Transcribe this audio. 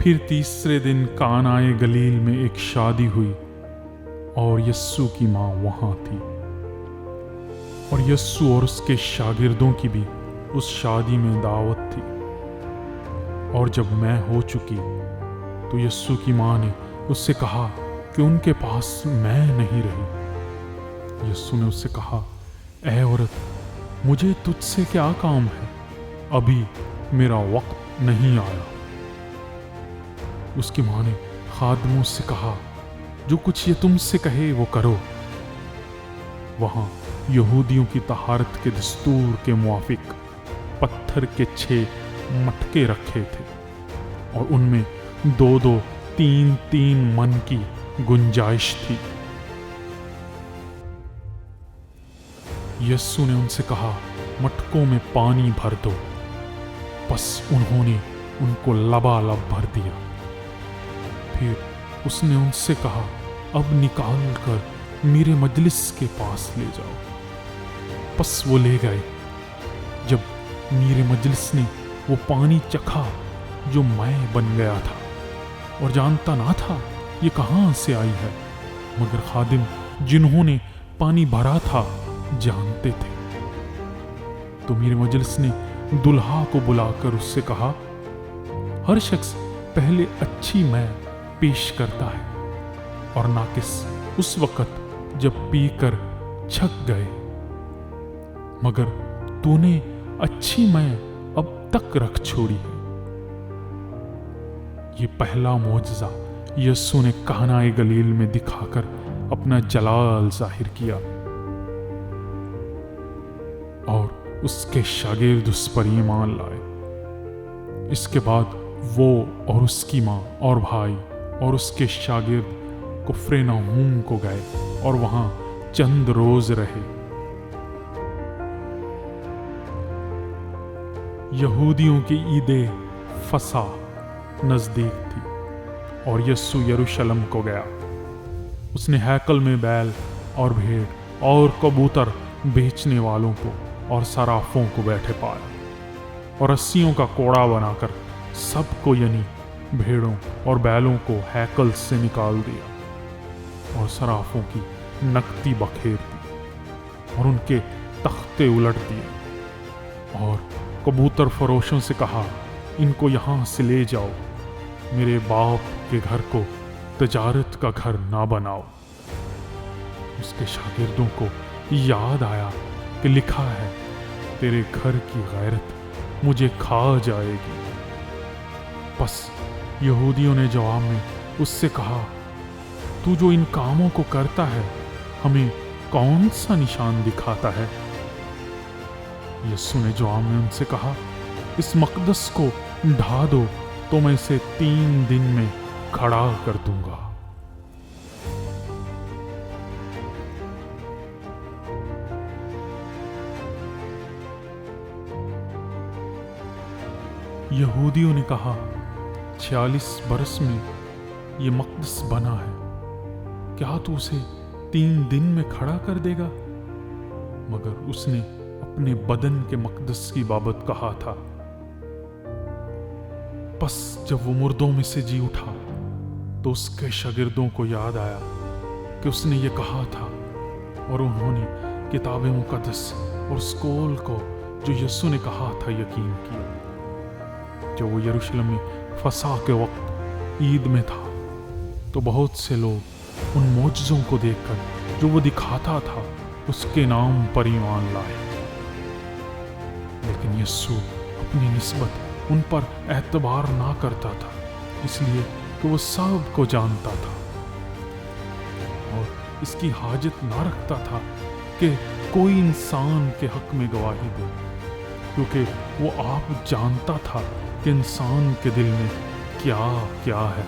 پھر تیسرے دن کانائے گلیل میں ایک شادی ہوئی اور یسوع کی ماں وہاں تھی، اور یسوع اور اس کے شاگردوں کی بھی اس شادی میں دعوت تھی۔ اور جب میں ہو چکی تو یسوع کی ماں نے اس سے کہا کہ ان کے پاس میں نہیں رہی۔ یسوع نے اس سے کہا، اے عورت، مجھے تجھ سے کیا کام ہے؟ ابھی میرا وقت نہیں آیا۔ اس کی ماں نے خادموں سے کہا، جو کچھ یہ تم سے کہے وہ کرو۔ وہاں یہودیوں کی طہارت کے دستور کے موافق پتھر کے 6 مٹکے رکھے تھے، اور ان میں 2 3 من کی گنجائش تھی۔ یسوع نے ان سے کہا، مٹکوں میں پانی بھر دو۔ پس انہوں نے ان کو لبالب بھر دیا۔ پھر اس نے ان سے کہا، اب نکال کر میرے مجلس کے پاس لے جاؤ۔ پس وہ لے گئے۔ جب میرے مجلس نے وہ پانی چکھا جو میں بن گیا تھا، اور جانتا نہ تھا یہ کہاں سے آئی ہے، مگر خادم جنہوں نے پانی بھرا تھا جانتے تھے، تو میرے مجلس نے دلہا کو بلا کر اس سے کہا، ہر شخص پہلے اچھی میں پیش کرتا ہے، اور ناقص اس وقت جب پی کر چھک گئے، مگر تو نے اچھی میں اب تک رکھ چھوڑی ہے۔ یہ پہلا معجزہ یسوع نے کانائے گلیل میں دکھا کر اپنا جلال ظاہر کیا، اور اس کے شاگرد اس پر ایمان لائے۔ اس کے بعد وہ اور اس کی ماں اور بھائی اور اس کے شاگرد کفرنہوم کو گئے اور وہاں چند روز رہے۔ یہودیوں کی عید فصح نزدیک تھی، اور یسوع یروشلم کو گیا۔ اس نے ہیکل میں بیل اور بھیڑ اور کبوتر بیچنے والوں کو اور صرافوں کو بیٹھے پایا، اور رسیوں کا کوڑا بنا کر سب کو، یعنی بھیڑوں اور بیلوں کو ہیکل سے نکال دیا، اور صرافوں کی نقدی بکھیر دی اور ان کے تختے الٹ دیے، اور کبوتر فروشوں سے کہا، ان کو یہاں سے لے جاؤ، میرے باپ کے گھر کو تجارت کا گھر نہ بناؤ۔ اس کے شاگردوں کو یاد آیا کہ لکھا ہے، تیرے گھر کی غیرت مجھے کھا جائے گی۔ پس یہودیوں نے جواب میں اس سے کہا، تو جو ان کاموں کو کرتا ہے ہمیں کون سا نشان دکھاتا ہے؟ یسوع نے جواب میں ان سے کہا، اس مقدس کو ڈھا دو تو میں اسے 3 دن میں کھڑا کر دوں گا۔ یہودیوں نے کہا، 46 برس میں یہ مقدس بنا ہے، کیا تو اسے 3 دن میں کھڑا کر دے گا؟ مگر اس نے اپنے بدن کے مقدس کی بابت کہا تھا۔ پس جب وہ مردوں میں سے جی اٹھا تو اس کے شاگردوں کو یاد آیا کہ اس نے یہ کہا تھا، اور انہوں نے کتاب مقدس اور اس قول کو جو یسوع نے کہا تھا یقین کیا۔ جب وہ یروشلم میں فصح کے وقت عید میں تھا تو بہت سے لوگ ان معجزوں کو دیکھ کر جو وہ دکھاتا تھا اس کے نام پر ایمان لائے، لیکن یسوع اپنی نسبت ان پر اعتبار نہ کرتا تھا، اس لیے کہ وہ سب کو جانتا تھا، اور اس کی حاجت نہ رکھتا تھا کہ کوئی انسان کے حق میں گواہی دے، کیونکہ وہ آپ جانتا تھا کہ انسان کے دل میں کیا کیا ہے۔